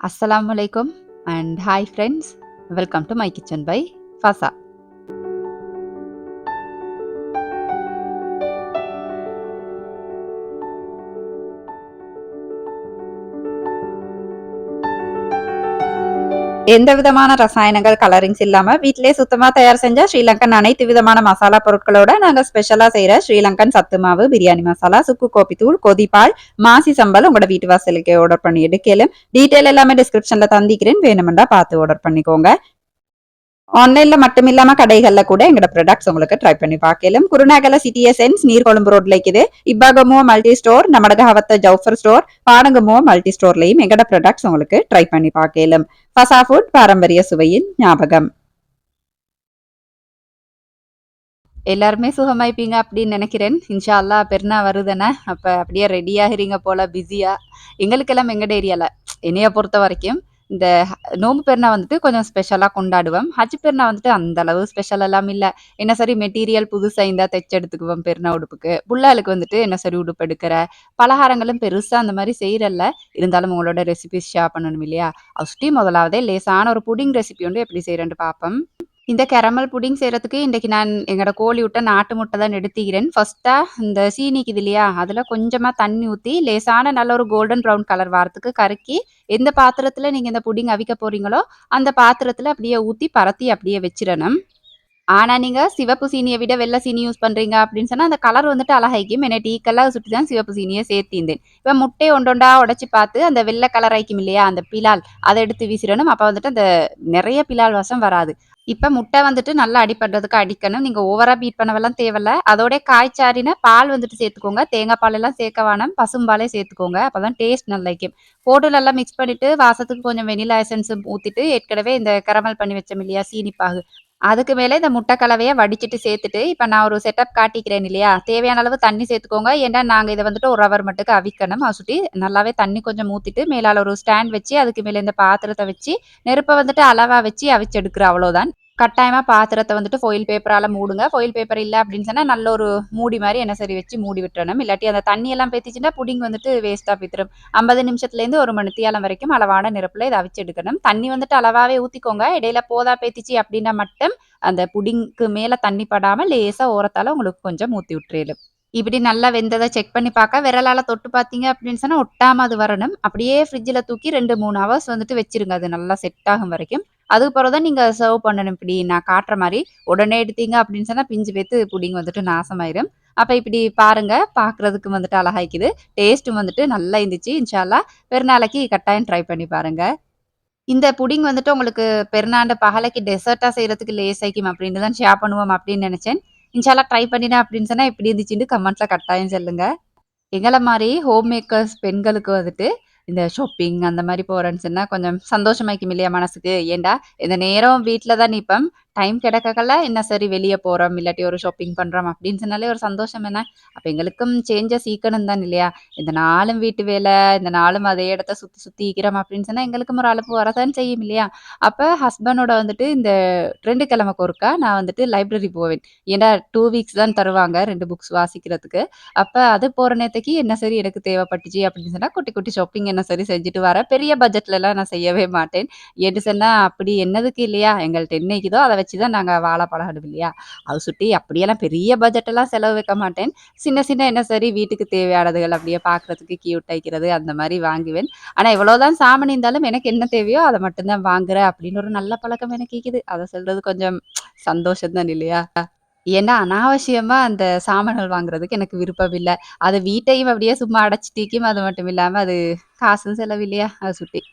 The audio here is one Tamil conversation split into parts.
Assalamualaikum and hi friends. Welcome to my kitchen by Fasa. எந்த விதமான ரசாயனங்கள், கலரிங்ஸ் இல்லாம வீட்டிலேயே சுத்தமா தயார் செஞ்ச ஸ்ரீலங்கன் அனைத்து விதமான மசாலா பொருட்களோட நாங்க ஸ்பெஷலா செய்யற ஸ்ரீலங்கன் சத்து மாவு, பிரியாணி மசாலா, சுக்கு கோப்பி தூள், கொதிப்பால், மாசி சம்பல் உங்களோட வீட்டு வாசலுக்கு ஆர்டர் பண்ணி எடுக்கலும். டீட்டெயில் எல்லாமே டிஸ்கிரிப்ஷன்ல தந்திக்கிறேன். வேணுமெண்டா பார்த்து ஆர்டர் பண்ணிக்கோங்க. ஆன்லைன்ல மட்டும் இல்லாம கடைகள்ல கூட எங்கட ப்ராடக்ட்ஸ் உங்களுக்கு ட்ரை பண்ணி பார்க்கலாம். குருநாகல சிட்டி எசன்ஸ் நீர்கொழும்பு ரோட்ல இருக்குது. Ibbagamuwa multi store, Namadagawatta Jawfer store, Padangamo multi ஸ்டோர்லயும் எங்கட ப்ராடக்ட்ஸ் உங்களுக்கு ட்ரை பண்ணி பார்க்கலாம். ஃபசா ஃபுட் பாரம்பரிய சுவையின் ஞாபகம். எல்லாருமே சுகமாயிப்பீங்க அப்படின்னு நினைக்கிறேன். இன்ஷா அல்லா பெருநா வருதுன அப்ப அப்படியே ரெடி ஆகிறீங்க போல பிஸியா. எங்களுக்கெல்லாம் எங்கட ஏரியால என்னைய பொறுத்த வரைக்கும் இந்த நோம்பு பெருநா வந்துட்டு கொஞ்சம் ஸ்பெஷலா கொண்டாடுவோம். ஹஜ் பெருநா வந்துட்டு அந்த அளவு ஸ்பெஷல் எல்லாம் இல்ல. என்ன சரி மெட்டீரியல் புதுசா இருந்தா தைச்சு எடுத்துக்குவோம் பெருநா உடுப்புக்கு. புள்ளாளுக்கு வந்துட்டு என்ன சரி உடுப்பு எடுக்கிற பலகாரங்களும் பெருசா அந்த மாதிரி செய்யறல்ல. இருந்தாலும் உங்களோட ரெசிபிஸ் ஷேர் பண்ணணும் இல்லையா? ஃபர்ஸ்ட் முதலாவதே லேசான ஒரு புடிங் ரெசிபி வந்து எப்படி செய்யறேன்னு பாப்போம். இந்த கேரமல் புடிங் செய்யறதுக்கு இன்றைக்கு நான் எங்களோட கோழி விட்ட நாட்டு முட்டை தான் எடுத்துக்கிறேன். ஃபர்ஸ்டா இந்த சீனிக்குது இல்லையா, அதுல கொஞ்சமா தண்ணி ஊத்தி லேசான நல்ல ஒரு கோல்டன் ப்ரௌன் கலர் வாரத்துக்கு கருக்கி, எந்த பாத்திரத்துல நீங்க இந்த புடிங் அவிக்க போறீங்களோ அந்த பாத்திரத்துல அப்படியே ஊத்தி பரத்தி அப்படியே வச்சிடணும். ஆனா நீங்க சிவப்பு சீனியை விட வெள்ளை சீனி யூஸ் பண்றீங்க அப்படின்னு சொன்னா அந்த கலர் வந்துட்டு அழகாய்க்கும். என்ன டீக்கெல்லாம் சுட்டி தான் சிவப்பு சீனியை சேர்த்திந்தேன். இப்ப முட்டையை ஒண்டொண்டா உடைச்சு பார்த்து அந்த வெள்ளை கலர் ஆயிக்கும் இல்லையா, அந்த பிலால் அதை எடுத்து வீசிடணும். அப்ப வந்துட்டு அந்த நிறைய பிலால் வாசம் வராது. இப்ப முட்டை வந்துட்டு நல்லா அடிபடுறதுக்கு அடிக்கணும். நீங்க ஓவரா பீட் பண்ணவெல்லாம் தேவையில்ல. அதோட காய்ச்சாறின பால் வந்துட்டு சேர்த்துக்கோங்க. தேங்காய் பால் எல்லாம் சேர்க்க வேணாம். பசும்பாலே சேர்த்துக்கோங்க. அப்பதான் டேஸ்ட் நல்லா இருக்கும். போட்டு நல்லா மிக்ஸ் பண்ணிட்டு வாசத்துக்கு கொஞ்சம் வெனிலா எசன்ஸ் ஊத்திட்டு ஏற்கனவே இந்த கரமல் பண்ணி வச்சோம் இல்லையா சீனிப்பாகு, அதுக்கு மேல இந்த முட்டை கலவைய வடிச்சிட்டு சேர்த்துட்டு, இப்ப நான் ஒரு செட்டப் காட்டிக்கிறேன் இல்லையா? தேவையான அளவு தண்ணி சேர்த்துக்கோங்க. ஏன்னா நாங்க இத வந்துட்டு 1 ஹவர் மட்டுக்கு அவிக்கணும். அசுட்டி நல்லாவே தண்ணி கொஞ்சம் ஊத்திட்டு, மேலால ஒரு ஸ்டாண்ட் வச்சு, அதுக்கு மேல இந்த பாத்திரத்த வச்சு, நெருப்ப வந்துட்டு அளவா வச்சு அவிச்சு எடுக்குறேன் அவ்வளோதான். கட்டாயமா பாத்திரத்த வந்துட்டு ஃபாயில் பேப்பரால மூடுங்க. ஃபாயில் பேப்பர் இல்ல அப்படின்னு சொன்னா, நல்ல ஒரு மூடி மாரி என்ன சரி வச்சு மூடி விட்டுறணும். இல்லாட்டி அந்த தண்ணி எல்லாம் பேத்திச்சுன்னா, புடிங் வந்துட்டு வேஸ்ட்டா போய்த்திரும். 50 நிமிஷத்துலேருந்து 1 மணித்தியாலம் வரைக்கும் அளவான நெருப்புல இத அவிச்சு எடுக்கணும். தண்ணி வந்துட்டு அளவாவே ஊத்திக்கோங்க. இடையில போதா பேத்திச்சு அப்படின்னா மட்டும், அந்த புடிங்க்கு மேல தண்ணி படாம லேசா ஓரத்தால உங்களுக்கு கொஞ்சம் ஊத்தி விட்டுறேலும். இப்படி நல்லா வெந்ததை செக் பண்ணி பார்க்க விரலால தொட்டு பார்த்தீங்க அப்படின்னு சொன்னா ஒட்டாம அது வரணும். அப்படியே ஃப்ரிட்ஜ்ல தூக்கி 2, 3 ஹவர்ஸ் வந்துட்டு வச்சிருங்க. அது நல்லா செட் ஆகும் வரைக்கும். அதுக்கு பிறகு தான் நீங்க சர்வ் பண்ணணும். இப்படி நான் காட்டுற மாரி. உடனே எடுத்தீங்க அப்படின்னு சொன்னா பிஞ்சு பேத்து புடிங் வந்துட்டு நாசமாயிரும். அப்ப இப்படி பாருங்க. பார்க்கறதுக்கு வந்துட்டு அழகாய்க்குது. டேஸ்ட்டும் வந்துட்டு நல்லா இருந்துச்சு. இன்ஷா அல்லாஹ் பெருநாளைக்கு கட்டாயம் ட்ரை பண்ணி பாருங்க. இந்த புடிங் வந்துட்டு உங்களுக்கு பெருநாண்டு பகலைக்கு டெசர்ட்டா செய்றதுக்கு லேசாய்க்கும் அப்படின்னு தான் ஷேர் பண்ணுவோம் அப்படின்னு நெனச்சேன். இன்ஷா அல்லாஹ் ட்ரை பண்ணினேன் அப்படின்னு சொன்னா எப்படி இருந்துச்சுன்னு கமெண்ட்ல கட்டாயம் சொல்லுங்க. எங்கள மாரி ஹோம் மேக்கர்ஸ் பெண்களுக்கு வந்துட்டு, இந்த ஷாப்பிங் அந்த மாரி போறேன்னு சொன்னா கொஞ்சம் சந்தோஷமாய்க்கும் இல்லையா மனசுக்கு. ஏன்டா, இந்த நேரம் வீட்ல தான் நிப்போம். டைம் கிடைக்கக்கல என்ன சரி வெளிய போறோம், இல்லாட்டி ஒரு ஷாப்பிங் பண்றோம் அப்படின்னு சொன்னாலே ஒரு சந்தோஷம் என்ன? அப்ப எங்களுக்கும் சேஞ்சஸ் ஈக்கணும் தான் இல்லையா? இந்த நாளும் வீட்டு வேலை, இந்த நாளும் அதே இடத்த சுத்தி சுத்தி இருக்கிறோம் அப்படின்னு சொன்னா எங்களுக்கும் ஒரு அலுப்பு வரத்தான் செய்யும் இல்லையா? அப்ப ஹஸ்பண்டோட வந்துட்டு இந்த 2 கிழமைக்கு ஒருக்கா நான் வந்துட்டு லைப்ரரி போவேன். ஏன்டா 2 வீக்ஸ் தான் தருவாங்க 2 புக்ஸ் வாசிக்கிறதுக்கு. அப்ப அது போற நேரத்துக்கு என்ன சரி எனக்கு தேவைப்பட்டுச்சு அப்படின்னு சொன்னா, குட்டி குட்டி ஷாப்பிங் என்ன சரி செஞ்சுட்டு வரேன். பெரிய பட்ஜெட்லலாம் நான் செய்யவே மாட்டேன். ஏன்னு சொன்னா, அப்படி என்னதுக்கு இல்லையா? எங்கள்ட்ட என்ன இருக்குதோ அத வச்சு தான் நாங்க வாழ பழகணும் இல்லையா? அது சுட்டி அப்படியெல்லாம் பெரிய பட்ஜெட்டெல்லாம் செலவு வைக்க மாட்டேன். சின்ன சின்ன என்ன சரி வீட்டுக்கு தேவையானதுகள் அப்படியே பார்க்கறதுக்கு கியூட் ஆயிக்கிறது அந்த மாரி வாங்குவேன். ஆனா எவ்வளோதான் சாமான் இருந்தாலும் எனக்கு என்ன தேவையோ அத மட்டும் தான் வாங்குறேன் அப்படின்னு ஒரு நல்ல பழக்கம் எனக்கு இருக்குது. அத சொல்றது கொஞ்சம் சந்தோஷம் தான் இல்லையா? ஏன்னா, அனாவசியமா அந்த சாமான்கள் வாங்குறதுக்கு எனக்கு விருப்பம் இல்ல. அது வீட்டையும் அப்படியே சும்மா அடைச்சிட்டிக்கும். அது மட்டும் இல்லாம அது காசும் செலவு இல்லையா? அத சுட்டி.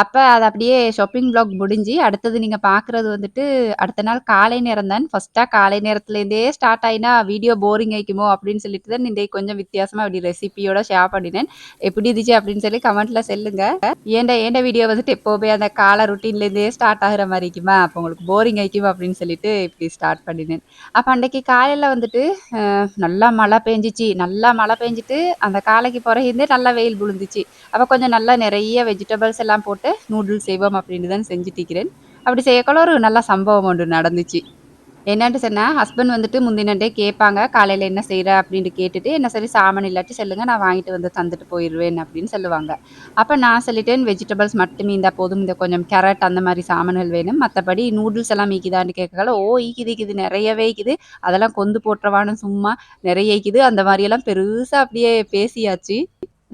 அப்ப அது அப்படியே ஷாப்பிங் வ்ளாக் முடிஞ்சு, அடுத்தது நீங்க பார்க்குறது வந்துட்டு, அடுத்த நாள் காலை நேரம் தான். ஃபர்ஸ்ட்டா காலை நேரத்துலேருந்தே ஸ்டார்ட் ஆயினா, வீடியோ போரிங் ஆயிக்குமோ அப்படின்னு சொல்லிட்டு தான் இன்றைக்கு கொஞ்சம் வித்தியாசமா அப்படி ரெசிபியோட ஷேர் பண்ணினேன். எப்படி இருந்துச்சு அப்படின்னு சொல்லி கமெண்ட்ல சொல்லுங்க. ஏன்ட வீடியோ வந்துட்டு எப்பவுமே அந்த கால ரொட்டீன்லேருந்தே ஸ்டார்ட் ஆகுற மாரி இருக்குமா, அப்போ உங்களுக்கு போரிங் ஆயிக்கும் அப்படின்னு சொல்லிட்டு இப்படி ஸ்டார்ட் பண்ணினேன். அப்ப அன்றைக்கு காலையில வந்துட்டு நல்லா மழை பெஞ்சுச்சு. நல்லா மழை பெஞ்சுட்டு, அந்த காலைக்கு பொறகிருந்தே நல்லா வெயில் விழுந்துச்சு. அப்ப கொஞ்சம் நல்லா நெறைய வெஜிடபிள்ஸ் எல்லாம் போட்டு நூடுல்ஸ் செய்வோம் அப்படின்னு தான் செஞ்சுட்டிருக்கிறேன். அப்படி செய்யக்கொள்ள ஒரு நல்ல சம்பவம் ஒன்று நடந்துச்சு. என்னான்ட்டு சொன்னா, ஹஸ்பண்ட் வந்துட்டு முந்தின டே கேட்பாங்க, "காலையில என்ன செய்ற?" அப்டின்ட்டு கேட்டுட்டு, என்ன சரி சாமான் இல்லாட்டி சொல்லுங்க, நான் வாங்கிட்டு வந்து தந்துட்டு போயிருவேன் அப்டின்னு சொல்லுவாங்க. அப்ப நான் சொல்லிட்டேன், வெஜிடபிள்ஸ் மட்டும் இருந்தா போதும். இந்த கொஞ்சம் கேரட் அந்த மாரி சாமான்கள் வேணும். மத்தபடி நூடுல்ஸ் எல்லாம் ஈக்குதான்னு கேட்கல, "ஓ! ஈக்குது, ஈக்குது நெறையவே ஈக்குது. அதெல்லாம் கொந்து போட்டுறவான்னு சும்மா நெறைய ஈக்குது." அந்த மாரியெல்லாம் பெருசா அப்டியே பேசியாச்சு.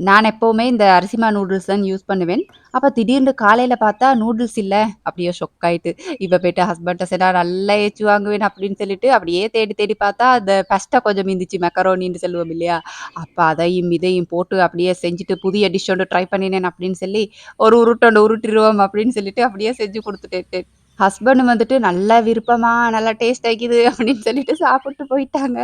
நான் எப்பவுமே இந்த அரிசிமா நூடுல்ஸ் தான் யூஸ் பண்ணுவேன். அப்ப திடீர்னு காலையில பார்த்தா நூடுல்ஸ் இல்ல. அப்படியே ஷொக் ஆயிட்டு. இப்ப போயிட்டு ஹஸ்பண்ட்ட சொன்னா நல்லா ஏச்சு வாங்குவேன் அப்படின்னு சொல்லிட்டு, அப்படியே தேடி தேடி பார்த்தா, அந்த பஸ்டா கொஞ்சம் இருந்துச்சு மெக்கரோனின்னு சொல்லுவோம் இல்லையா? அப்ப அதையும் இதையும் போட்டு அப்படியே செஞ்சுட்டு புதிய டிஷ் ஒண்ணு ட்ரை பண்ணினேன் அப்படின்னு சொல்லி, ஒரு உருட்டு ஒண்ணு உருட்டிருவோம் அப்படின்னு சொல்லிட்டு அப்படியே செஞ்சு குடுத்துட்டேன். ஹஸ்பண்ட் வந்துட்டு "நல்லா விருப்பமா, நல்லா டேஸ்ட் ஆகிது" அப்படின்னு சொல்லிட்டு சாப்பிட்டு போயிட்டாங்க.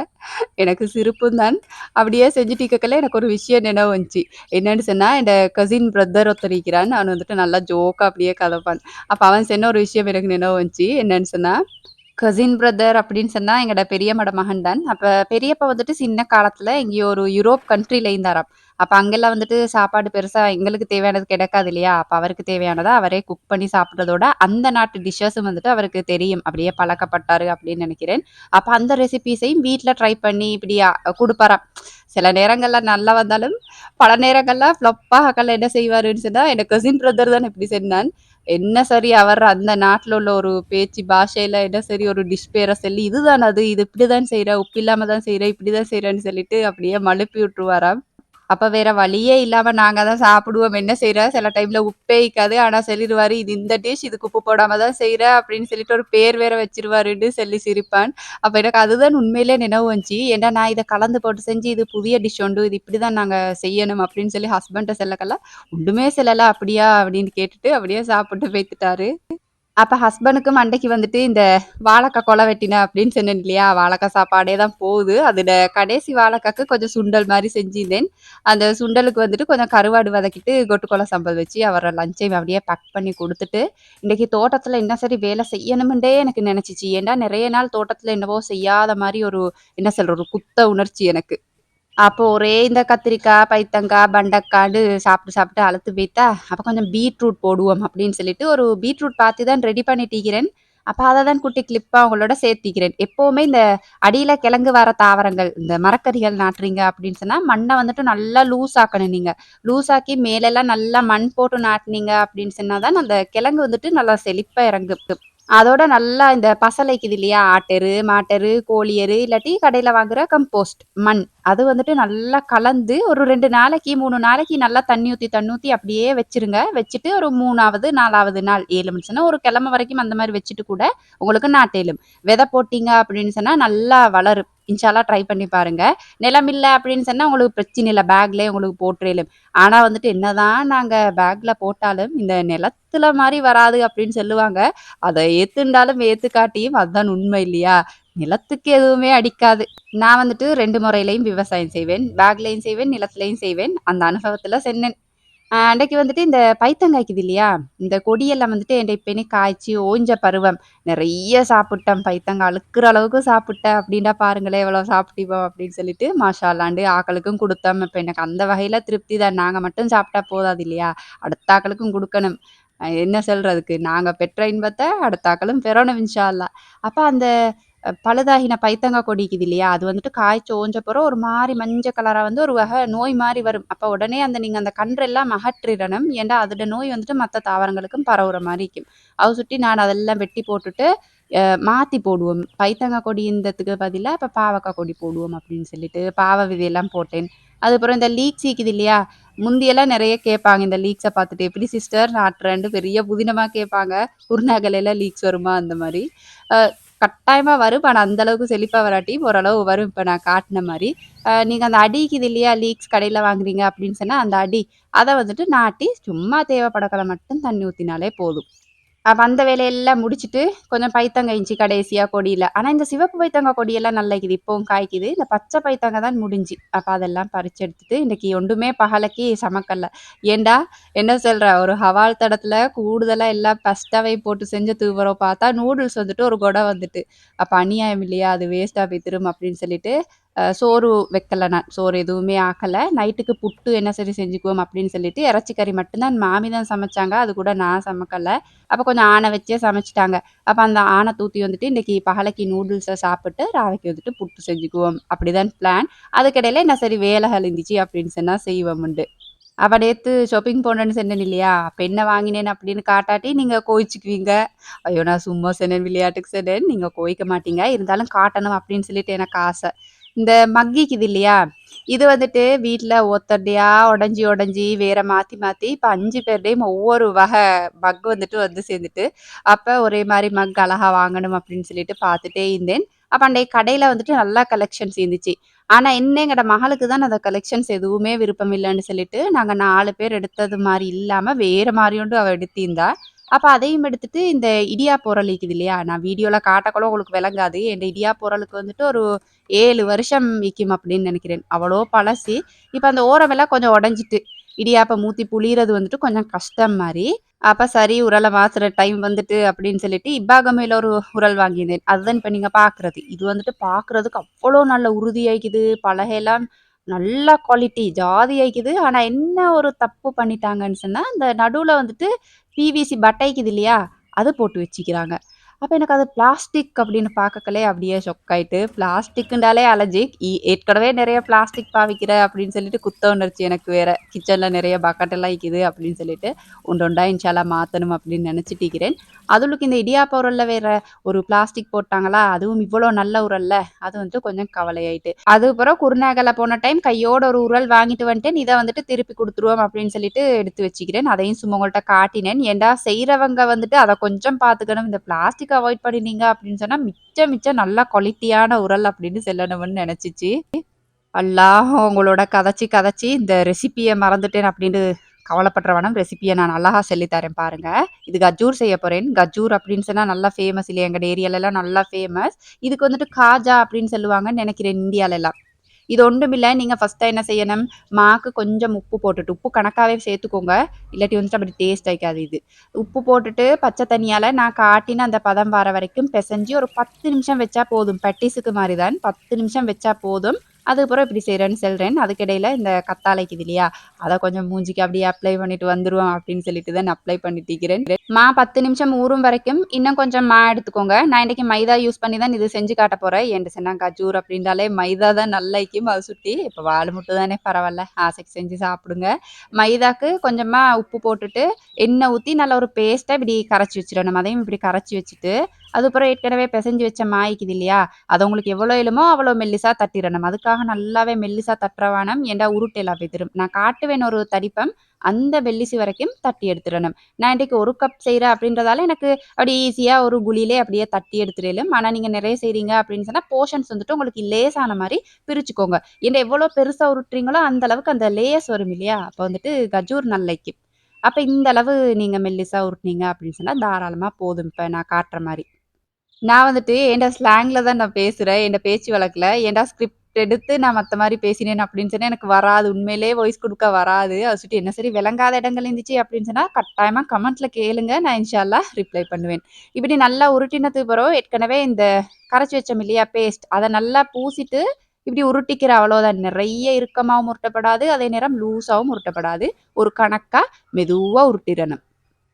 எனக்கு சிரிப்பும் தான். அப்படியே செஞ்சுட்டு இருக்கக்குள்ள எனக்கு ஒரு விஷயம் நினைவு வந்துச்சு. என்னன்னு சொன்னா, என்ட கசின் பிரதர் ஒருத்தன் இருக்கிறான். அவன் வந்துட்டு நல்லா ஜோக்கா அப்படியே கதைப்பான். அப்ப அவன் சொன்ன ஒரு விஷயம் எனக்கு நினைவு வந்துச்சு. என்னன்னு சொன்னா, கசின் பிரதர் அப்படின்னு சொன்னா, எங்கட பெரியம்மாட மகன் தான். அப்ப பெரியப்பா வந்துட்டு சின்ன காலத்துல எங்கேயோ ஒரு யூரோப் கண்ட்ரில இருந்தாராம். அப்ப அங்கெல்லாம் வந்துட்டு சாப்பாடு பெருசா எங்களுக்கு தேவையானது கிடைக்காது இல்லையா? அப்ப அவருக்கு தேவையானத அவரே குக் பண்ணி சாப்பிடுறதோட, அந்த நாட்டு டிஷ்ஷஸும் வந்துட்டு அவருக்கு தெரியும். அப்படியே பழக்கப்பட்டாரு அப்படின்னு நெனைக்கிறேன். அப்ப அந்த ரெசிபீஸையும் வீட்ல ட்ரை பண்ணி இப்படி குடுப்பாராம். சில நேரங்கள்ல நல்லா வந்தாலும், பல நேரங்கள்ல ஃப்ளாப் ஆகல என்ன செய்வாருன்னு சொன்னா, என் கசின் பிரதர் தான் இப்படி சொன்னான். என்ன சரி அவர் அந்த நாட்ல உள்ள ஒரு பேச்சு பாஷையில என்ன சரி ஒரு டிஷ் பேர சொல்லி, "இதுதான் அது. இது இப்படிதான் செய்ற. உப்பு இல்லாம தான் செய்ற. இப்படிதான் செய்றேன்னு" சொல்லிட்டு அப்படியே மழுப்பி விட்டுருவாராம். அப்ப வேற வழியே இல்லாம நாங்க தான் சாப்பிடுவோம். என்ன செய்ற? சில டைம்ல உப்பே இருக்காது. ஆனா சொல்லிருவாரு, "இது இந்த டிஷ். இதுக்கு உப்பு போடாம தான் செய்ற" அப்படின்னு சொல்லிட்டு ஒரு பேர் வேற வச்சுருவாருன்னு சொல்லி சிரிப்பான். அப்ப எனக்கு அதுதான் உண்மையிலே நினைவு வந்துச்சு. ஏன்டா நான் இத கலந்து போட்டு செஞ்சு, "இது புதிய டிஷ் உண்டு. இது இப்படிதான் நாங்க செய்யணும்" அப்படின்னு சொல்லி ஹஸ்பண்ட்ட சொல்லக்கல்லாம், "ஒண்ணுமே சொல்லல. அப்படியா?" அப்படின்னு கேட்டுட்டு அப்படியே சாப்பிட்டு போய்த்துட்டாரு. அப்ப ஹஸ்பண்டுக்கு மண்டைக்கு வந்துட்டு இந்த வாழைக்கா கொல வெட்டினேன் அப்படின்னு சொன்னேன் இல்லையா? வாழைக்கா சாப்பாடே தான் போகுது. அதுல கடைசி வாழைக்காக்கு கொஞ்சம் சுண்டல் மாரி செஞ்சிருந்தேன். அந்த சுண்டலுக்கு வந்துட்டு கொஞ்சம் கருவாடு வதக்கிட்டு கொட்டுக்கொள்ள சம்பல் வச்சு அவர லஞ்சையும் அப்படியே பேக் பண்ணி குடுத்துட்டு, இன்னைக்கு தோட்டத்துல என்ன சரி வேலை செய்யணும்ன்றே எனக்கு நெனச்சுச்சு. ஏன்டா நெறைய நாள் தோட்டத்துல என்னவோ செய்யாத மாரி ஒரு என்ன சொல்றது? ஒரு குத்த உணர்ச்சி எனக்கு. அப்போ ஒரே இந்த கத்திரிக்காய், பைத்தங்காய், பண்டக்கான்னு சாப்பிட்டு, சாப்பிட்டு அலுத்து போயிட்டா, அப்ப கொஞ்சம் பீட்ரூட் போடுவோம் அப்படின்னு சொல்லிட்டு, ஒரு பீட்ரூட் பாத்து தான் ரெடி பண்ணிட்டிருக்கிறேன். அப்ப அத தான் குட்டி கிளிப்பா உங்களோட சேர்த்திக்கிறேன். எப்பவுமே இந்த அடியில கிழங்கு வர தாவரங்கள், இந்த மரக்கறிகள் நாட்டுறீங்க அப்படின்னு சொன்னா, மண்ண வந்துட்டு நல்லா லூஸ் ஆக்கணும் நீங்க. லூஸ் ஆக்கி மேலெல்லாம் நல்லா மண் போட்டு நாட்டுனீங்க அப்படின்னு சொன்னா தான், அந்த கிழங்கு வந்துட்டு நல்லா செழிப்பா இறங்கும். அதோட நல்லா இந்த பசலைக்குது இல்லையா? ஆட்டெரு, மாட்டெரு, கோழி எரு இல்லாட்டி கடையில வாங்குற கம்போஸ்ட் மண். அது வந்துட்டு நல்லா கலந்து ஒரு 2 நாளைக்கு, 3 நாளைக்கு நல்லா தண்ணி ஊத்தி அப்படியே வச்சுருங்க. வச்சுட்டு ஒரு 3வது, 4வது நாள் 7 மினிட்ஸ்னா ஒரு கிழமை வரைக்கும் அந்த மாரி வச்சுட்டு கூட உங்களுக்கு நாட்டேலும். விதை போட்டீங்க அப்படின்னு சொன்னா நல்லா வளரும். இன்ஷா அல்லாஹ் ட்ரை பண்ணி பாருங்க. நிலம் இல்ல அப்படின்னு சொன்னா உங்களுக்கு பிரச்சனை இல்ல. பேக்லயே உங்களுக்கு போட்றேலும். ஆனா வந்துட்டு என்னதான் நாங்க பேக்ல போட்டாலும், இந்த நிலத்துல மாரி வராது அப்படின்னு சொல்லுவாங்க. அத ஏத்துண்டாலும் ஏத்துக்காட்டியும் அதுதான் உண்மை இல்லையா? நிலத்துக்கு எதுவுமே அடிக்காது. நான் வந்துட்டு 2 முறையிலயும் விவசாயம் செய்வேன். பேக்லயும் செய்வேன், நிலத்திலயும் செய்வேன். அந்த அனுபவத்துல சென்னேன். அன்றைக்கு வந்துட்டு இந்த பைத்தங்காய்க்குது இல்லையா? இந்த கொடியெல்லாம் வந்துட்டு என்ட்ட இப்பனே காய்ச்சி ஓஞ்ச பருவம். நெறைய சாப்பிட்டேன் பைத்தங்காய் அழுக்குற அளவுக்கு சாப்பிட்டேன். அப்டின்னா பாருங்களேன் எவ்வளோ சாப்பிட்டிப்போம் அப்டின்னு சொல்லிட்டு, மாஷா அல்லாண்டு ஆக்களுக்கும் குடுத்தோம். இப்ப எனக்கு அந்த வகையில திருப்தி தான். நாங்க மட்டும் சாப்பிட்டா போதாது இல்லையா? அடுத்த ஆக்களுக்கும் குடுக்கணும். என்ன சொல்றதுக்கு? நாங்க பெற்ற இன்பத்த அடுத்த ஆக்களும் பெறணும் இன்ஷா அல்லாஹ். அப்ப அந்த பழுதாகின பைத்தங்கா கொடி இக்குது இல்லையா? அது வந்துட்டு காய்ச்சு ஓஞ்சப்பறம் ஒரு மாரி மஞ்ச கலரா வந்து ஒரு வகை நோய் மாரி வரும். அப்ப உடனே நீங்க அந்த கன்றெல்லாம் அகற்றிறணும். ஏன்டா அதோட நோய் வந்துட்டு மத்த தாவரங்களுக்கும் பரவுற மாரி இருக்கும். அத சுட்டி நான் அதெல்லாம் வெட்டி போட்டுட்டு, அ மாத்தி போடுவோம். பைத்தங்கா கொடி இந்தத்துக்கு பதிலா இப்ப பாவக்கா கொடி போடுவோம் அப்படின்னு சொல்லிட்டு, பாவ விதையெல்லாம் போட்டேன். அதுக்கப்புறம் இந்த லீக்ஸ் இக்குது இல்லையா? முந்தியெல்லாம் நெறைய கேட்பாங்க. இந்த லீக்ஸ பார்த்துட்டு, "எப்படி சிஸ்டர் நாட்டுறேன்ட்டு" பெரிய புதினமா கேட்பாங்க. குருணாகலைல லீக்ஸ் வருமா? அந்த மாரி. அ கட்டாயமா வரும். ஆனா அந்த அளவுக்கு செழிப்பா வராட்டியும் ஓரளவு வரும். இப்ப நான் காட்டுன மாரி. நீங்க அந்த அடிக்குது இல்லையா? லீக்ஸ் கடையில வாங்குறீங்க அப்படின்னு சொன்னா, அந்த அடி அத வந்துட்டு நாட்டி சும்மா தேவைப்படக்கல மட்டும் தண்ணி ஊத்தினாலே போதும். அப்ப அந்த வேலையெல்லாம் முடிச்சுட்டு, கொஞ்சம் பைத்தங்கா இருந்துச்சு கடைசியா கொடியில. ஆனா இந்த சிவப்பு பைத்தங்கா கொடியெல்லாம் நல்லாக்குது. இப்பவும் காய்க்குது. இந்த பச்சை பைத்தங்கா தான் முடிஞ்சு. அப்ப அதெல்லாம் பறிச்சு எடுத்துட்டு, இன்னைக்கு ஒண்டுமே பகலைக்கு சமைக்கல. ஏன்டா, என்ன சொல்ற? ஒரு ஹவால் தடத்துல கூடுதலா எல்லாம் பஸ்டாவே போட்டு செஞ்ச தூவுறோம் பார்த்தா, நூடுல்ஸ் வந்துட்டு ஒரு கொடம் வந்துட்டு. அப்ப அநியாயம் இல்லையா? அது வேஸ்ட்டா போய்த்திரும் அப்படின்னு சொல்லிட்டு, சோறு வைக்கல நான். சோறு எதுவுமே ஆக்கல. நைட்டுக்கு புட்டு என்ன சரி செஞ்சுக்குவோம் அப்படின்னு சொல்லிட்டு, இறைச்சி கறி மட்டும் தான் மாமி தான் சமைச்சாங்க. அது கூட நான் சமைக்கல. அப்ப கொஞ்சம் ஆன வச்சே சமைச்சுட்டாங்க. அப்ப அந்த ஆன தூத்தி வந்துட்டு, இன்னைக்கு பகலைக்கு நூடுல்ஸ சாப்பிட்டு, ராவைக்கு வந்துட்டு புட்டு செஞ்சுக்குவோம். அப்படிதான் பிளான். அதுக்கிடையில என்ன சரி வேலைகள் இருந்துச்சு அப்படின்னு சொன்னா செய்வோமுண்டு. அப்ப நேத்து ஷாப்பிங் போனேன்னு சொன்னேன் இல்லையா? அப்ப என்ன வாங்கினேன் அப்படின்னு காட்டாட்டி நீங்க கோவிச்சுக்குவீங்க. ஐயோ! நான் சும்மா சொன்னேன், விளையாட்டுக்கு சொன்னேன். நீங்க கோவிக்க மாட்டீங்க. இருந்தாலும் காட்டணும் அப்படின்னு சொல்லிட்டு எனக்கு ஆசை. இந்த மக்கிக்குது இல்லையா? இது வந்துட்டு வீட்ல ஒத்தட்டையா உடைஞ்சு, உடைஞ்சு வேற மாத்தி, மாத்தி இப்ப 5 பேருடையும் ஒவ்வொரு வகை மக் வந்துட்டு வந்து சேர்ந்துட்டு, அப்ப ஒரே மாரி மக் அழகா வாங்கணும் அப்படின்னு சொல்லிட்டு பார்த்துட்டே இருந்தேன். அப்ப அன்னைக்கு கடையில வந்துட்டு நல்லா கலெக்ஷன்ஸ் இருந்துச்சு. ஆனா என்ன எங்கட மகளுக்கு தான் அந்த கலெக்ஷன்ஸ் எதுவுமே விருப்பம் இல்லன்னு சொல்லிட்டு, நாங்க 4 பேர் எடுத்தது மாரி இல்லாம, வேற மாரியோண்டு அவ எடுத்திருந்தா. அப்ப அதையும் எடுத்துட்டு இந்த இடியாப்ப உரல் இருக்குது இல்லையா? நான் வீடியோல காட்டக்குள்ள உங்களுக்கு விளங்காது. என்ட இடியாப்ப உரலுக்கு வந்துட்டு ஒரு 7 வருஷம் விக்கும் அப்படின்னு நெனைக்கிறேன். அவ்வளோ பழசு. இப்ப அந்த ஓரமெல்லாம் கொஞ்சம் உடைஞ்சிட்டு. இடியாப்பம் ஊத்தி புளியறது வந்துட்டு கொஞ்சம் கஷ்டம் மாரி. அப்ப சரி உரல மாத்துற டைம் வந்துட்டு அப்படின்னு சொல்லிட்டு, இப்பாகமையில ஒரு உரல் வாங்கியிருந்தேன். அதுதான் இப்ப நீங்க பார்க்குறது. இது வந்துட்டு பார்க்குறதுக்கு அவ்வளோ நல்ல உறுதியாயிக்குது. பலகைலாம் நல்ல குவாலிட்டி ஜாதியாயிக்குது. ஆனா என்ன ஒரு தப்பு பண்ணிட்டாங்கன்னு சொன்னா, இந்த நடுவுல வந்துட்டு பிவிசி பட்டைக்குது இல்லையா? அது போட்டு வச்சுக்கிறாங்க. அப்ப எனக்கு அது பிளாஸ்டிக் அப்படின்னு பார்க்கக்கலே அப்படியே ஷொக் ஆயிட்டு. பிளாஸ்டிக்ண்டாலே அலர்ஜிக். ஏற்கனவே நெறைய பிளாஸ்டிக் பாவிக்கிற அப்படின்னு சொல்லிட்டு குத்த உணர்ச்சி எனக்கு வேற. கிச்சன்ல நெறைய பக்கெட் எல்லாம் இக்குது அப்படின்னு சொல்லிட்டு. ஒன்று ஒன்றா இன்ஷா மாத்தணும் அப்படின்னு நினைச்சிட்டிருக்கிறேன். அதுலுக்கு இந்த இடியாப்ப உரல்ல வேற ஒரு பிளாஸ்டிக் போட்டாங்களா, அதுவும் இவ்வளோ நல்ல உரல்ல, அது வந்துட்டு கொஞ்சம் கவலையாயிட்டு. அதுக்கப்புறம் குருநாகல்ல போன டைம் கையோட ஒரு உரல் வாங்கிட்டு வந்துட்டேன். இத வந்துட்டு திருப்பி குடுத்துருவோம் அப்படின்னு சொல்லிட்டு எடுத்து வச்சுக்கிறேன். அதையும் சும்மா உங்கள்ட்ட காட்டினேன். ஏன்டா செய்றவங்க வந்துட்டு அத கொஞ்சம் பார்த்துக்கணும். இந்த பிளாஸ்டிக் அவாய்ட் பண்ணினீங்க அப்படின்னு சொன்னா, மிச்சம் மிச்சம் நல்ல குவாலிட்டியான உரல் அப்படின்னு சொல்லணும்னு நினைச்சுச்சு. அல்லாஹ் உங்களோட கதைச்சு கதைச்சு இந்த ரெசிபிய மறந்துட்டேன் அப்படின்னு கவலைப்படுற வேணாம். ரெசிபிய நான் அழகா சொல்லி தரேன் பாருங்க. இது கஜூர் செய்ய போறேன். கஜூர் அப்படின்னு சொன்னா நல்லா ஃபேமஸ் இல்லையா? எங்க ஏரியாலலாம் நல்லா ஃபேமஸ். இதுக்கு வந்துட்டு காஜா அப்படின்னு சொல்லுவாங்கன்னு நெனைக்கிறேன் இந்தியாலலாம். இது ஒண்ணுமில்ல. நீங்க ஃபர்ஸ்ட்டா என்ன செய்யணும், மாக்கு கொஞ்சம் உப்பு போட்டுட்டு உப்பு கணக்காவே சேர்த்துக்கோங்க. இல்லாட்டி வந்துட்டு அப்படி டேஸ்ட் ஆயிக்காது இது. உப்பு போட்டுட்டு பச்சை தண்ணியால நான் காட்டின அந்த பதம் வர வரைக்கும் பெசஞ்சு ஒரு 10 நிமிஷம் வச்சா போதும். பட்டீஸுக்கு மாரி தான். 10 நிமிஷம் வச்சா போதும். அதுக்கப்புறம் இப்படி செய்றேன்னு சொல்றேன். அதுக்கிடையில இந்த கத்தாழை இருக்குது இல்லையா? அத கொஞ்சம் மூஞ்சிக்கு அப்படியே அப்ளை பண்ணிட்டு வந்துருவோம் அப்படின்னு சொல்லிட்டு தான் அப்ளை பண்ணிட்டு இருக்கிறேன். 10 நிமிஷம் ஊறும் வரைக்கும் இன்னும் கொஞ்சம் எடுத்துக்கோங்க. நான் இன்னைக்கு மைதா யூஸ் பண்ணி தான் இது செஞ்சு காட்ட போறேன். ஏன்ட்டு சொன்னா கஜூர் அப்படின்றாலே மைதா தான் நல்லாய்க்கும். அத சுட்டி இப்ப வாலு முட்டு தானே பரவால்ல. ஆசைக்கு செஞ்சு சாப்பிடுங்க. மைதாக்கு கொஞ்சமா உப்பு போட்டுட்டு, எண்ணெய் ஊத்தி நல்ல ஒரு பேஸ்ட்டா இப்படி கரைச்சு வச்சுரணும். அதையும் இப்படி கரைச்சு வச்சுட்டு, அதுக்கப்புறம் ஏற்கனவே பெசஞ்சு வச்ச மாய்க்குது இல்லையா? அத உங்களுக்கு எவ்வளோ இயலுமோ அவ்வளோ மெல்லிசா தட்டிறணும். அதுக்காக நல்லாவே மெல்லிசா தட்டுறவானம். ஏன்டா உருட்டெல்லாம் போய்த்திரும். நான் காட்டுவேன் ஒரு தடிப்பம். அந்த மெல்லிசு வரைக்கும் தட்டி எடுத்துறணும். நான் இன்றைக்கு 1 கப் செய்றேன் அப்படின்றதால எனக்கு அப்படி ஈஸியா ஒரு குழியிலே அப்படியே தட்டி எடுத்துறலும். ஆனா நீங்க நிறைய செய்றீங்க அப்படின்னு சொன்னா, போர்ஷன்ஸ் வந்துட்டு உங்களுக்கு லேசான மாரி பிரிச்சுக்கோங்க. ஏன்டா எவ்வளோ பெருசா உருட்டுறீங்களோ, அந்த அளவுக்கு அந்த லேயர்ஸ் வரும் இல்லையா? அப்ப வந்துட்டு கஜூர் நல்லாய்க்கும். அப்ப இந்த அளவு நீங்க மெல்லிசா உருட்டுனீங்க அப்படின்னு சொன்னா, தாராளமா போதும். இப்ப நான் காட்டுற மாரி. நான் வந்துட்டு என்ட ஸ்லாங்ல தான் நான் பேசுறேன். என்ட பேச்சு வழக்குல. ஏன்டா ஸ்கிரிப்ட் எடுத்து நான் மத்த மாரி பேசினேன் அப்படின்னு சொன்னா எனக்கு வராது. உண்மையிலேயே வாய்ஸ் குடுக்க வராது. அத சுட்டி என்ன சரி விளங்காத இடங்கள் இருந்துச்சு அப்படின்னு சொன்னா, கட்டாயமா கமெண்ட்ல கேளுங்க. நான் இன்ஷா அல்லாஹ் ரிப்ளை பண்ணுவேன். இப்படி நல்லா உருட்டினதுக்கு பிறகு ஏற்கனவே இந்த கரைச்சு வச்சோம் இல்லையா பேஸ்ட், அத நல்லா பூசிட்டு இப்படி உருட்டிக்கிற அவ்வளோதான். நிறைய இறுக்கமாவும் உருட்டப்படாது. அதே நேரம் லூஸாவும் உருட்டப்படாது. ஒரு கணக்கா மெதுவா உருட்டிறணும்.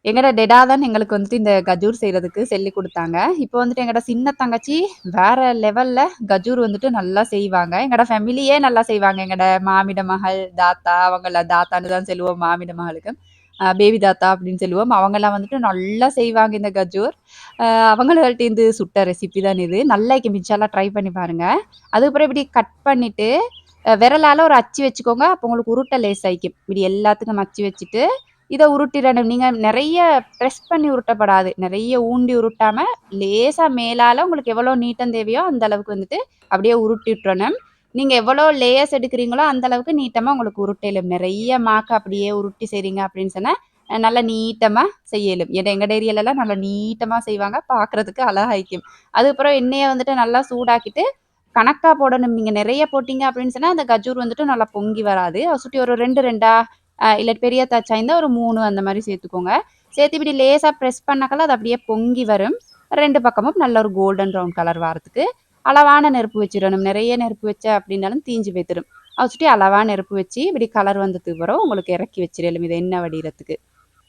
எங்கட டெடா தான் எங்களுக்கு வந்துட்டு இந்த கஜூர் செய்றதுக்கு சொல்லிக் குடுத்தாங்க. இப்போ வந்துட்டு எங்கட சின்ன தங்கச்சி வேற லெவல்ல கஜூர் வந்துட்டு நல்லா செய்வாங்க. எங்கட ஃபேமிலியே நல்லா செய்வாங்க. எங்கட மாமிட மகள், தாத்தா அவங்கள தாத்தான்னு தான் சொல்லுவோம் மாமிட மகளுக்கு. பேபி தாத்தா அப்படின்னு சொல்லுவோம். அவங்கலாம் வந்துட்டு நல்லா செய்வாங்க இந்த கஜூர். அ அவங்கள்ட்டேருந்து சுட்ட ரெசிபி தான் இது. நல்லாருக்கும் இன்ஷா ட்ரை பண்ணி பாருங்க. அதுக்கப்புறம் இப்படி கட் பண்ணிட்டு, விரலால ஒரு அச்சு வச்சுக்கோங்க. அப்போ உங்களுக்கு உருட்ட லேசாயிக்கும். இப்படி எல்லாத்துக்கும் அச்சு வச்சுட்டு இத உருட்டிறணும். நீங்க நெறைய பிரஸ் பண்ணி உருட்டப்படாது. நெறைய ஊண்டி உருட்டாம, லேசா மேலால உங்களுக்கு எவ்வளோ நீட்டம் தேவையோ, அந்த அளவுக்கு வந்துட்டு அப்படியே உருட்டி விட்டுறணும். நீங்க எவ்வளோ லேயர்ஸ் எடுக்கிறீங்களோ, அந்த அளவுக்கு நீட்டமா உங்களுக்கு உருட்ட இயலும். நெறைய மாக்க அப்படியே உருட்டி செய்றீங்க அப்படின்னு சொன்னா, நல்லா நீட்டமா செய்ய இயலும். ஏன்னா எங்க ஏரியாலலாம் நல்லா நீட்டமா செய்வாங்க. பார்க்கறதுக்கு அழகாய்க்கும். அதுக்கப்புறம் எண்ணெய வந்துட்டு நல்லா சூடாக்கிட்டு, கணக்கா போடணும். நீங்க நெறைய போட்டீங்க அப்படின்னு சொன்னா, அந்த கஜூர் வந்துட்டு நல்லா பொங்கி வராது. அத சுத்தி ஒரு 2, 2 இல்லாட்டி பெரிய தாச்சா இருந்தா ஒரு 3 அந்த மாரி சேர்த்துக்கோங்க. சேர்த்து இப்படி லேசா பிரஸ் பண்ணாக்கல அது அப்படியே பொங்கி வரும். 2 பக்கமும் நல்ல ஒரு கோல்டன் ப்ரவுன் கலர் வாரத்துக்கு. அளவான நெருப்பு வச்சிரணும். நெறைய நெருப்பு வச்ச அப்படின்னாலும் தீஞ்சு போய்த்திரும். வச்சுட்டு அளவா நெருப்பு வச்சு, இப்படி கலர் வந்ததுக்கு பிறகு உங்களுக்கு இறக்கி வச்சிரலும். இது எண்ணெய் வடியறதுக்கு.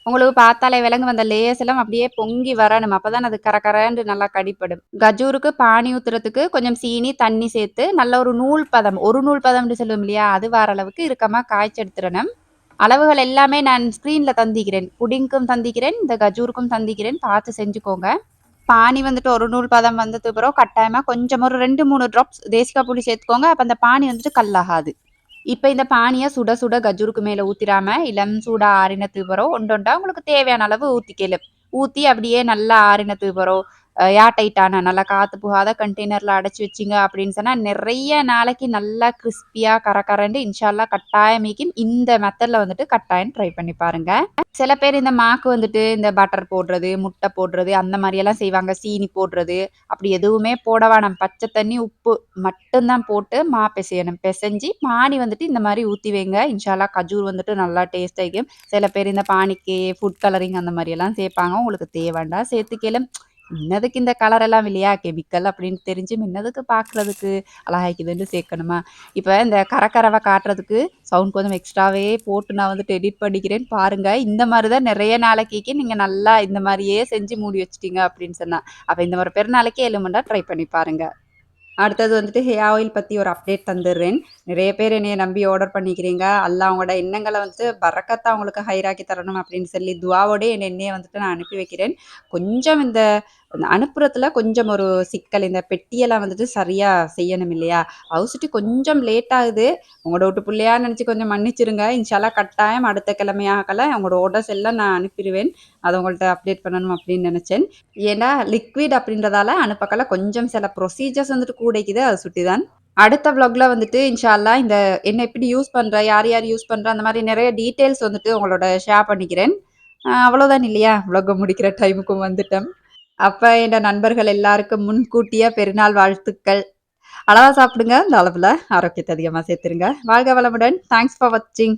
உங்களுக்கு பார்த்தாலே விலங்கு வந்த லேயர்ஸ் எல்லாம் அப்படியே பொங்கி வரணும். அப்பதான் அது கரகரன்னு நல்லா கடிப்படும். கஜூருக்கு பானி ஊத்துறதுக்கு கொஞ்சம் சீனி, தண்ணி சேர்த்து நல்ல ஒரு நூல் பதம், ஒரு நூல் பதம்னு சொல்லுவோம் இல்லையா? அது வர அளவுக்கு இறுக்கமா காய்ச்சி எடுத்துறணும். அளவுகள் எல்லாமே நான் ஸ்க்ரீன்ல தந்திக்கிறேன். புடிங்க்கும் தந்திக்கிறேன், இந்த கஜூருக்கும் தந்திக்கிறேன். பார்த்து செஞ்சுக்கோங்க. பானி வந்துட்டு ஒரு நூல் பதம் வந்ததுக்கு பிறகு கட்டாயமா கொஞ்சம் ஒரு 2, 3 ட்ராப்ஸ் தேசிக்கா புளி சேர்த்துக்கோங்க. அப்ப அந்த பானி வந்துட்டு கல்லாகாது. இப்ப இந்த பானிய சுட சுட கஜூருக்கு மேல ஊத்திராம, இளம் சூடா ஆறினதுக்கு பிறகு ஒண்டொண்டா உங்களுக்கு தேவையான அளவு ஊத்திக்கலும். ஊத்தி அப்படியே நல்லா ஆறினதுக்கு பிறகு ஏர் டைட்டான நல்லா காத்து போகாத கண்டெய்னர்ல அடைச்சு வச்சீங்க அப்படின்னு சொன்னா, நிறைய நாளைக்கு நல்லா கிரிஸ்பியா கரகரன்னு இன்ஷா அல்லாஹ் கட்டாயம் மீக்கும். இந்த மெத்தட்ல வந்துட்டு கட்டாயம் ட்ரை பண்ணி பாருங்க. சில பேர் இந்த மாக்கு வந்துட்டு இந்த பட்டர் போடுறது, முட்டை போடுறது அந்த மாரியெல்லாம் செய்வாங்க. சீனி போடுறது, அப்படி எதுவுமே போட வேணாம். பச்சை தண்ணி, உப்பு மட்டும் தான் போட்டு பெசையணும். பெசஞ்சு பானி வந்துட்டு இந்த மாரி ஊத்தி வைங்க. இன்ஷா அல்லாஹ் கஜூர் வந்துட்டு நல்லா டேஸ்ட் ஆயிக்கும். சில பேர் இந்த பானிக்கு ஃபுட் கலரிங் அந்த மாரியெல்லாம் சேர்ப்பாங்க. உங்களுக்கு தேவைண்டா சேர்த்துக்கலும். இன்னதுக்கு இந்த கலர் எல்லாம் இல்லையா? கெமிக்கல் அப்படின்னு தெரிஞ்சு மின்னதுக்கு பார்க்கறதுக்கு அழகாய்க்குதுன்னு சேர்க்கணுமா? இப்ப இந்த கரகரவ காட்டுறதுக்கு சவுண்ட் கொஞ்சம் எக்ஸ்ட்ராவே போட்டு நான் வந்துட்டு எடிட் பண்ணிக்கிறேன். பாருங்க. இந்த மாரி தான் நெறைய நாளைக்கு நீங்க நல்லா இந்த மாரியே செஞ்சு மூடி வச்சுட்டீங்க அப்படின்னு சொன்னா. அப்ப இந்த மாரி பெருநாளைக்கு எலுமெண்டா ட்ரை பண்ணி பாருங்க. அடுத்தது வந்துட்டு ஹேர் ஆயில் பத்தி ஒரு அப்டேட் தந்துடுறேன். நிறைய பேர் என்னைய நம்பி ஆர்டர் பண்ணிக்கிறீங்க. அல்லாஹ் அவங்களோட எண்ணங்கள வந்து பரக்கத்தா அவங்களுக்கு ஹைராக்கி தரணும் அப்படின்னு சொல்லி துஆவோடே எண்ணெய வந்துட்டு நான் அனுப்பி வைக்கிறேன். கொஞ்சம் இந்த அனுப்புறத்துல கொஞ்சம் ஒரு சிக்கல். இந்த பெட்டியெல்லாம் வந்துட்டு சரியா செய்யணும் இல்லையா? அவசிட்டு கொஞ்சம் லேட் ஆகுது. உங்களோட வூட்டு புள்ளையா நெனச்சு கொஞ்சம் மன்னிச்சுருங்க. இன்ஷா அல்லாஹ் கட்டாயம் அடுத்த கிழமையாகல உங்களோட ஆர்டர்ஸ் எல்லாம் நான் அனுப்பிருவேன். அத உங்கள்ட்ட அப்டேட் பண்ணணும் அப்படின்னு நெனச்சேன். ஏன்னா லிக்விட் அப்படின்றதால அனுப்பக்கல கொஞ்சம் சில ப்ரொசீஜர்ஸ் வந்துட்டு கூடைக்குது. அது சுட்டி தான். அடுத்த விளாக்ல வந்துட்டு இன்ஷா அல்லாஹ் இந்த என்ன எப்படி யூஸ் பண்ற, யார் யார் யூஸ் பண்றா அந்த மாரி நெறைய டீட்டெயில்ஸ் வந்துட்டு உங்களோட ஷேர் பண்ணிக்கிறேன். அவ்வளோதான் இல்லையா? விளாக்க முடிக்கிற டைமுக்கும் வந்துட்டோம். அப்ப என் நண்பர்கள் எல்லாருக்கும் முன்கூட்டிய பெருநாள் வாழ்த்துக்கள். அளவா சாப்பிடுங்க. இந்த அளவுல ஆரோக்கியத்த அதிகமா சேர்த்துருங்க. வாழ்க வளமுடன். தேங்க்ஸ் ஃபார் வாட்சிங்.